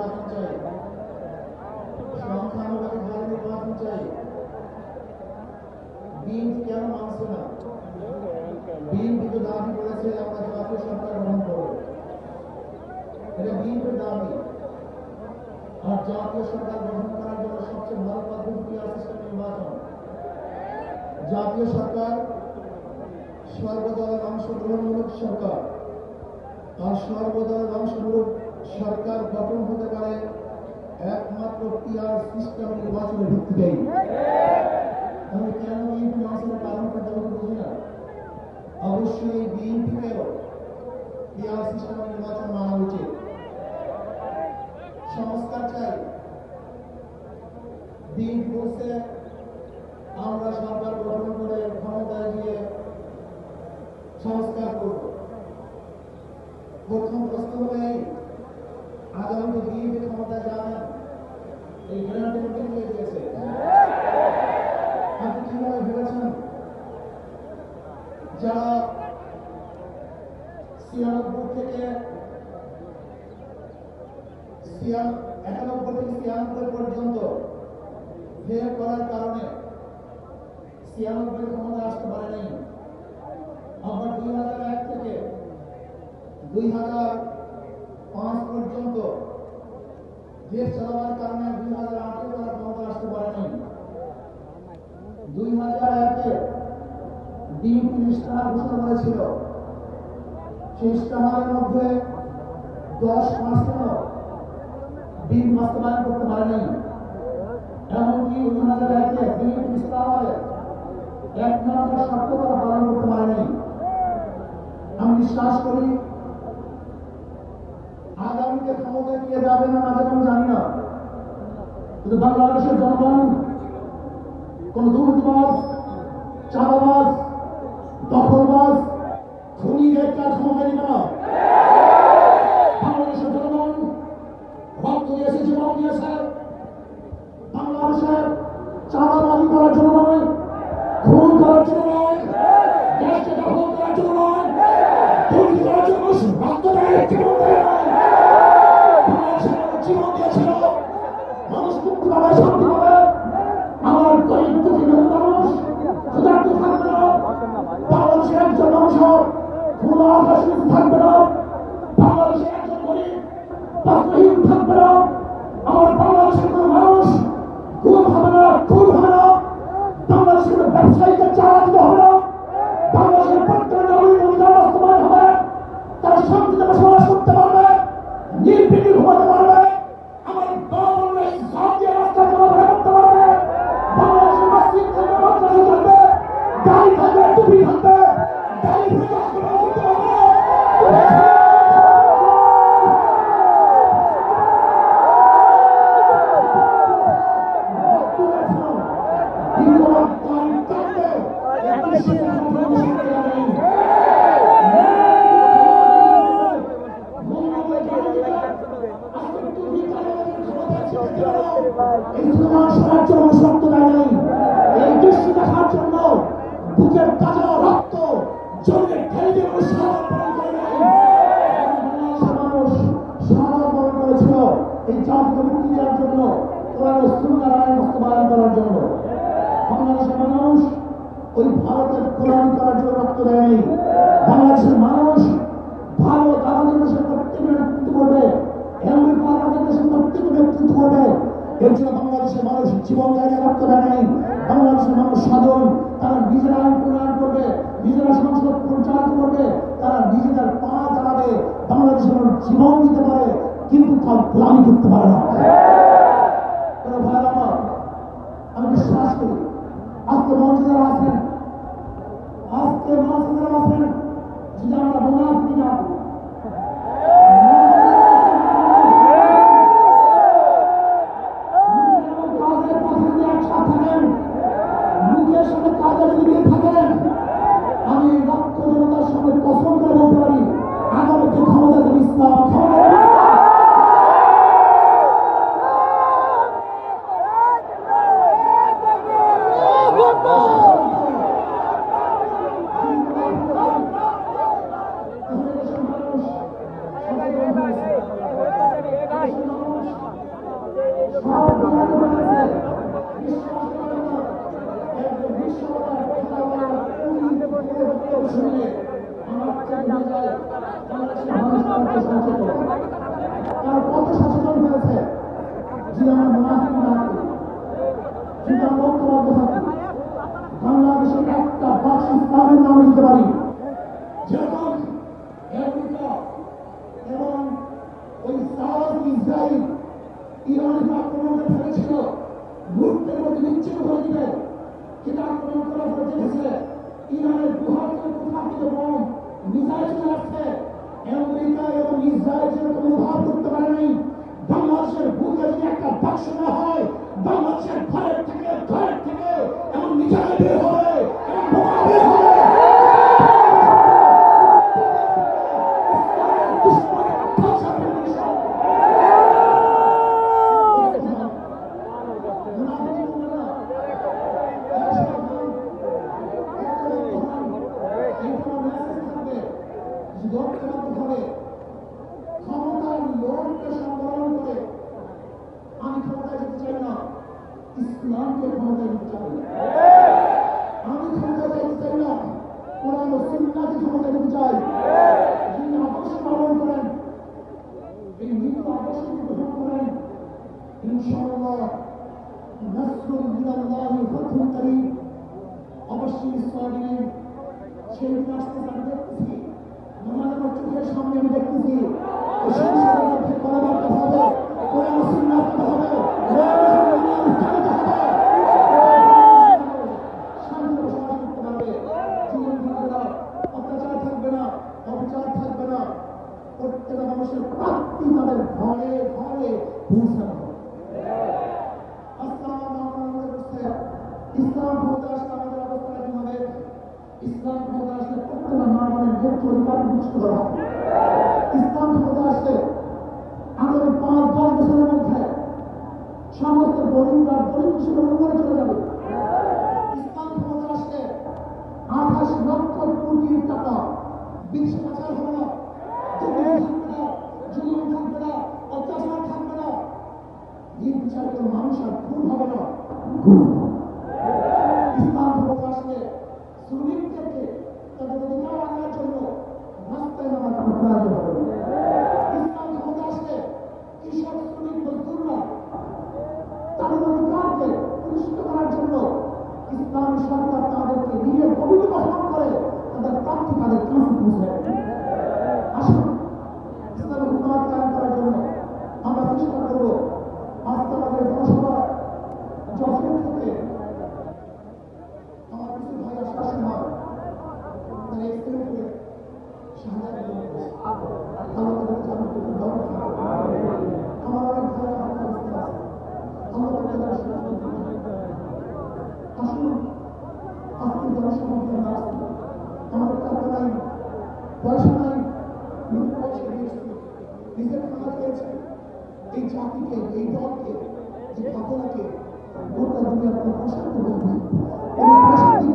নির্বাচন চাই, সংখ্যানুপাতিক নির্বাচন চাই। বিএনপি কেন মানছে না? বিএনপি তো দাবি করেছে আমরা জাতীয় সরকার গ্রহণ করব, এটা বিএনপির দাবি। আর জাতীয় সরকার গ্রহণ করার জন্য সবচেয়ে ভালো পদ্ধতি পিআর সিস্টেম নির্বাচন। জাতীয় সরকার সর্বদলের অংশগ্রহণমূলক সরকার, আর সর্বদলের অংশমূলক সরকার গঠন হতে পারে একমাত্র পিআর সিস্টেম নির্বাচনের ভিত্তিতেই। আমি কেন বিএনপি মানসের কারণটা তেমন বুঝি না। অবশ্যই বিএনপিকেও পিআর সিস্টেম নির্বাচন মানা উচিত। সংস্কার চাই। বিএনপি বলছে আমরা সরকার গঠন করে ক্ষমতায় গিয়ে সংস্কার করব। প্রথম প্রশ্ন হলে আগামী বিএনপি ক্ষমতায় যাবেন, এই গ্যারান্টি হয়ে গেছে। আপনি কিভাবে ভেবেছেন যারা 96 থেকে 91 পর্যন্ত ফেল করার কারণে 96 ক্ষমতা আসতে পারেনি, আবার 2001 থেকে 2005 পর্যন্ত দেশ চালাবার কারণে 2008 তারা ক্ষমতা আসতে পারেনি। 2001-এ বিএনপি ইশতেহার ঘোষণা করেছিল, সেই ইশতেহারের মধ্যে 10% বিল বাস্তবায়ন করতে পারেনি। এমনকি 2001-এ বিএনপি ইশতেহারে 1 নম্বর শর্ত তারা পালন করতে পারেনি। আমি বিশ্বাস করি আগামীতে ক্ষমতায় কে যাবে না না যাবে আমি জানি না, কিন্তু বাংলাদেশের জনগণ কোন দুর্নীতিবাজ, চাঁদাবাজ, দখলবাজ, খুনিদের কাজ ক্ষমতা দিবে না। বাংলাদেশের জনগণ রক্ত দিয়েছে, জীবন দিয়েছে বাংলাদেশের চাঁদাবাজি করার জন্য নয়, খুন করার জন্য নয়, দেশকে দখল করার জন্য নয়, দুর্নীতি করার জন্য রক্ত দেয়, জীবন দেয়। বাংলাদেশের মানুষ জীবন দিয়েছিল, মানুষ মুক্তি পাবে, শান্তি পাবে। আমার গরিব দুঃখী মানুষ ক্ষুধার্ত থাকবে না, বাংলাদেশের একজন মানুষ কোনো আকাশ থাকবে না, বাংলাদেশের একজন গরিব বাস্তবহীন থাকবে না। আমার বাংলাদেশের কোনো মানুষ গুম হবে না, খুন হবে না, বাংলাদেশের ব্যবসায়ীকে চাঁদা দিতে হবে না, বাংলাদেশের প্রত্যেক নাগরিক অধিকার বাস্তবায়ন হবে, তারা শান্তিতে বসবাস করতে পারবে, নির্বিঘ্নে ঘুমাতে পারবে, আমার বাংলা সব দিয়ে রাস্তা চলাফেরা করতে পারবে, বাংলাদেশের মসজিদ থাকবে, মাদ্রাসা থাকবে, গাড়ি থাকবে, টুপি থাকবে, গাড়ি থেকে হাসপাতাল করতে পারবে। এই দৃশ্য দেখার জন্য বুকের তাজা রক্ত জলে ঢেলে দিয়ে মানুষ সারা বরণ করেছিল এই জাতিকে মুক্তি দেওয়ার জন্য, কোরআন ও সুন্নাহর আইন বাস্তবায়ন করার জন্য। বাংলাদেশের মানুষ ওই ভারতের গোলামি করার জন্য রক্ত দেয়নি। বাংলাদেশের মানুষ ভারত আমাদের দেশের প্রত্যেকের নেতৃত্ব করবে, আমেরিকা আমাদের দেশের প্রত্যেকের নেতৃত্ব করবে। এর জন্য বাংলাদেশের মানুষ জীবন জায়গায় রক্ত দেয় নাই। বাংলাদেশের মানুষ সাধন, তারা নিজেরা আইন প্রণয়ন করবে, নিজেরা সংসদ পরিচালিত করবে, তারা নিজেদের পা চালাবে। বাংলাদেশের মানুষ জীবন দিতে পারে কিন্তু তার গোলামি করতে পারে না। ভাইরা আমার, আমি বিশ্বাস করি আজকে মঞ্চে যারা আছেন, যদি আমরা মুনাফিকি না করি, কাজের পথে যদি একসাথে থাকেন, মুখের সাথে কাজের যদি থাকেন, আমি লক্ষ জনতার সঙ্গে কসম করে বলতে পারি আগামীতে ক্ষমতা দেবে ইসলাম, ক্ষমতা যদি আমরা মুনাফিক না করি, যদি আমরা ঐক্যবদ্ধ থাকি, বাংলাদেশে একটা বাক্স ইসলামের নাম দিতে পারি। যেরকম আমেরিকা এবং ওই সাউথ ইসরায়েল ইরানের আক্রমণকে ফেলেছিল লুটতে মধ্যে নিশ্চিত হয়ে দিবে, কিন্তু আক্রমণ করার পর দেখেছে ইরানের গুহার থেকে কোথা থেকে বোম মিসাইল চলে আসছে। আমেরিকা এবং ইসরায়েল যেন কোনো ভাব করতে পারে নাই বাংলাদেশের বুকে যদি একটা বাক্স না হয়, বাংলাদেশের ঘরের থেকে এমন মিসাইল বের হবে এবং বোমা বের হবে। ক্ষমতার লোককে সংবরণ করে আমি ক্ষমতায় যেতে চাই না, ইসলামকে ক্ষমতায় যেতে চাই। আমি ক্ষমতায় যেতে চাই না, কোরআন ও সুন্নাহকে ক্ষমতায় যেতে চাই। যিনি আদর্শ পালন করেন, এই নীতি আদর্শকে গ্রহণ করেন, ইনশাআল্লাহ নাসরুন মিনাল্লাহি ফাতহুন করিম, অবশ্যই ইসলামের সেই দিন আসতে আমি দেখতেছি। আমার চোখের সামনে আমি দেখতেছি সংসদের মধ্যে কথাবার্তা হবে, কোরআন ও সুন্নাহ হবে, শান্তি বসবাস করতে পারবে, জীবন থাকবে না, অত্যাচার থাকবে না, অবিচার থাকবে না। প্রত্যেকটা মানুষের প্রাপ্তি তাদের ঘরে ঘরে পৌঁছানো হবে। ইসলাম ক্ষমতা আসলে আমাদের অবস্থা কি হবে? ইসলাম ক্ষমতা আসলে প্রত্যেকটা মানবের ভোগ্য অধিকার নিশ্চিত করা হবে। ইসলাম ক্ষমতা আসলে আগামী 5-10 বছরের মধ্যে সমস্ত গরিবরা গরিব হিসেবে উপরে চলে যাবে। ইসলাম ক্ষমতা আসলে 28 লক্ষ কোটি টাকা বিদেশে পাচার হবে না, জুলুম থাকবে না, অত্যাচার থাকবে না, নির্বিচার করে মানুষ আর খুন হবে না। ইসলাম ক্ষমতা আসলে শ্রমিকদেরকে তাদের অধিকার আনার জন্য রাস্তায় নামার কোনো প্রয়োজন হবে না। ইসলাম ক্ষমতা আসলে কৃষক শ্রমিক মজদুররা তাদের অধিকারকে প্রতিষ্ঠিত করার জন্য ইসলাম সরকার তাদেরকে নিয়ে ভূমিকা গ্রহণ করে তাদের প্রাপ্তি তাদের কাছে পৌঁছে। আসুন ইসলামের হুকুমত কায়েম করার জন্য আমরা চেষ্টা করব। আজকে আমাদের জনসভা যশোর থেকে আমার কিছু ভাই আসার সময় তারা এক্সিডেন্ট করে শাহাদাত বরণ করেছে। আল্লাহ তাদের জন্য খুব ভালো আমার অনেক ভাই আমার অবস্থা আছে। আল্লাহ তাদের সুরক্ষা আসুন আজকে জনসভা আমরা আসছি, আমাদের টাকা নাই, পয়সা নাই, নিজের পয়সা দিয়েছি, নিজের খানা খেয়েছে, এই জাতিকে, এই দলকে, এই ঘটনাকে গোটা দুনিয়ার কোনো প্রশান্তি বলবে, কোনো প্রশান্তি